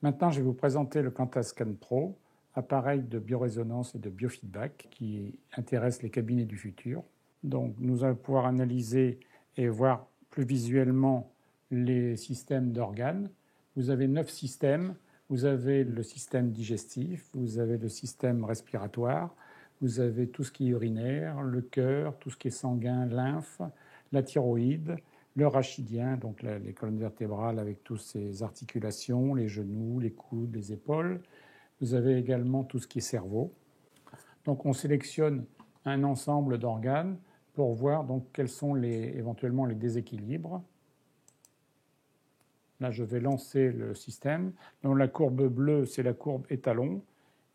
Maintenant, je vais vous présenter le Quantascan Pro, appareil de biorésonance et de biofeedback qui intéresse les cabinets du futur. Donc, nous allons pouvoir analyser et voir plus visuellement les systèmes d'organes. Vous avez 9 systèmes. Vous avez le système digestif, vous avez le système respiratoire, vous avez tout ce qui est urinaire, le cœur, tout ce qui est sanguin, lymphe, la thyroïde, le rachidien, donc les colonnes vertébrales avec toutes ces articulations, les genoux, les coudes, les épaules. Vous avez également tout ce qui est cerveau. Donc on sélectionne un ensemble d'organes pour voir donc quels sont éventuellement les déséquilibres. Là, je vais lancer le système. Donc la courbe bleue, c'est la courbe étalon,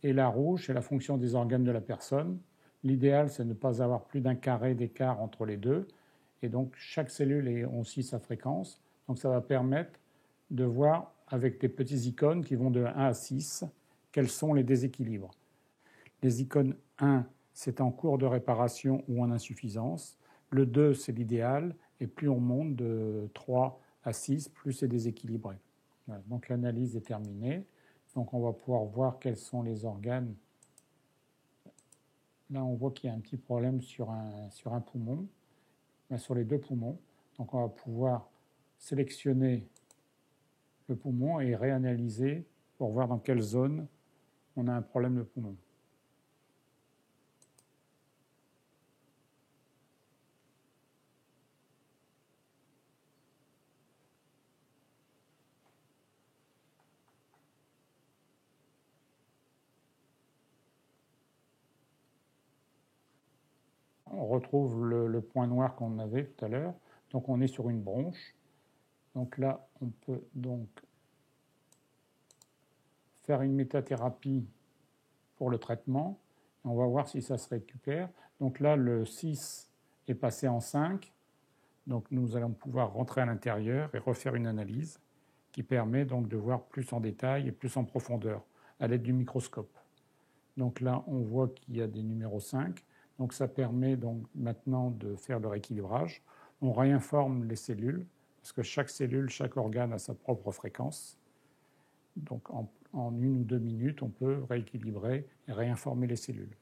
et la rouge, c'est la fonction des organes de la personne. L'idéal, c'est de ne pas avoir plus d'un carré d'écart entre les deux. Et donc, chaque cellule a aussi sa fréquence. Donc, ça va permettre de voir avec des petits icônes qui vont de 1 à 6 quels sont les déséquilibres. Les icônes 1, c'est en cours de réparation ou en insuffisance. Le 2, c'est l'idéal. Et plus on monte de 3 à 6, plus c'est déséquilibré. Voilà, donc l'analyse est terminée. Donc on va pouvoir voir quels sont les organes. Là, on voit qu'il y a un petit problème sur un poumon, sur les deux poumons. Donc on va pouvoir sélectionner le poumon et réanalyser pour voir dans quelle zone on a un problème de poumon. On retrouve le point noir qu'on avait tout à l'heure. Donc on est sur une bronche. Donc là, on peut donc faire une métathérapie pour le traitement. On va voir si ça se récupère. Donc là, le 6 est passé en 5. Donc nous allons pouvoir rentrer à l'intérieur et refaire une analyse qui permet donc de voir plus en détail et plus en profondeur à l'aide du microscope. Donc là, on voit qu'il y a des numéros 5. Donc ça permet donc maintenant de faire le rééquilibrage. On réinforme les cellules parce que chaque cellule, chaque organe a sa propre fréquence. Donc en 1 ou 2 minutes, on peut rééquilibrer et réinformer les cellules.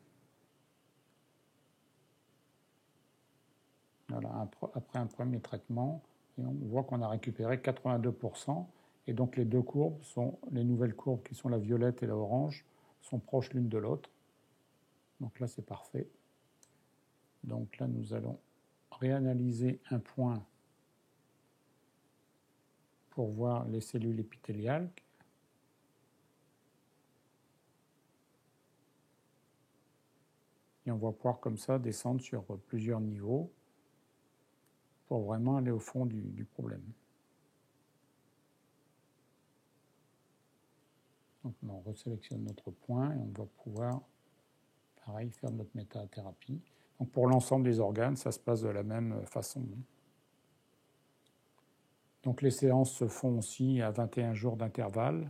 Voilà, après un premier traitement, et on voit qu'on a récupéré 82%. Et donc les deux courbes sont les nouvelles courbes qui sont la violette et la orange sont proches l'une de l'autre. Donc là, c'est parfait. Donc là, nous allons réanalyser un point pour voir les cellules épithéliales. Et on va pouvoir comme ça descendre sur plusieurs niveaux pour vraiment aller au fond du problème. Donc on resélectionne notre point et on va pouvoir, pareil, faire notre métathérapie. Donc pour l'ensemble des organes, ça se passe de la même façon. Donc les séances se font aussi à 21 jours d'intervalle.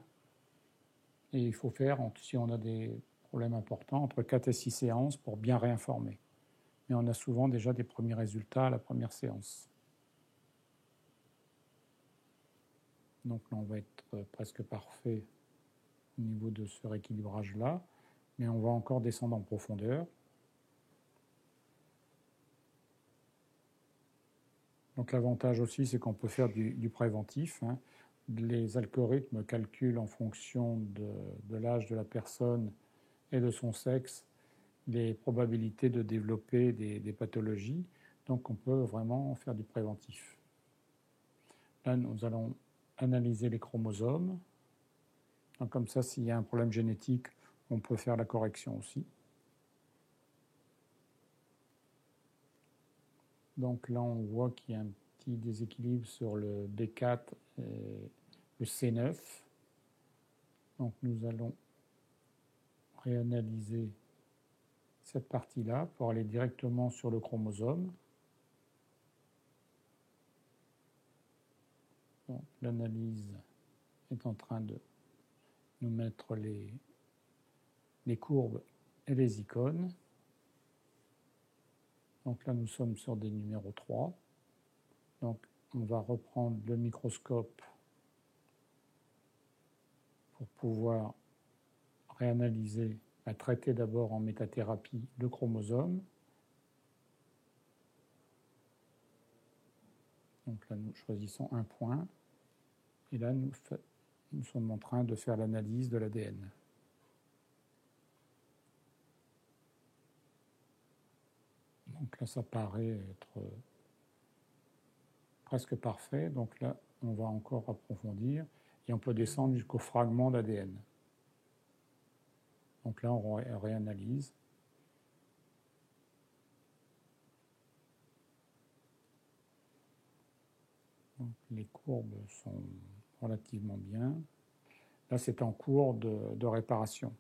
Et il faut faire, si on a des problèmes importants, entre 4 et 6 séances pour bien réinformer. Mais on a souvent déjà des premiers résultats à la première séance. Donc là, on va être presque parfait au niveau de ce rééquilibrage-là. Mais on va encore descendre en profondeur. Donc l'avantage aussi, c'est qu'on peut faire du préventif. Les algorithmes calculent en fonction de l'âge de la personne et de son sexe les probabilités de développer des pathologies. Donc on peut vraiment faire du préventif. Là, nous allons analyser les chromosomes. Donc comme ça, s'il y a un problème génétique, on peut faire la correction aussi. Donc là, on voit qu'il y a un petit déséquilibre sur le B4 et le C9. Donc nous allons réanalyser cette partie-là pour aller directement sur le chromosome. L'analyse est en train de nous mettre les courbes et les icônes. Donc là, nous sommes sur des numéros 3. Donc on va reprendre le microscope pour pouvoir réanalyser, traiter d'abord en métathérapie le chromosome. Donc là, nous choisissons un point. Et là, nous sommes en train de faire l'analyse de l'ADN. Donc là, ça paraît être presque parfait. Donc là, on va encore approfondir et on peut descendre jusqu'au fragment d'ADN. Donc là, on réanalyse. Donc, les courbes sont relativement bien. Là, c'est en cours de réparation.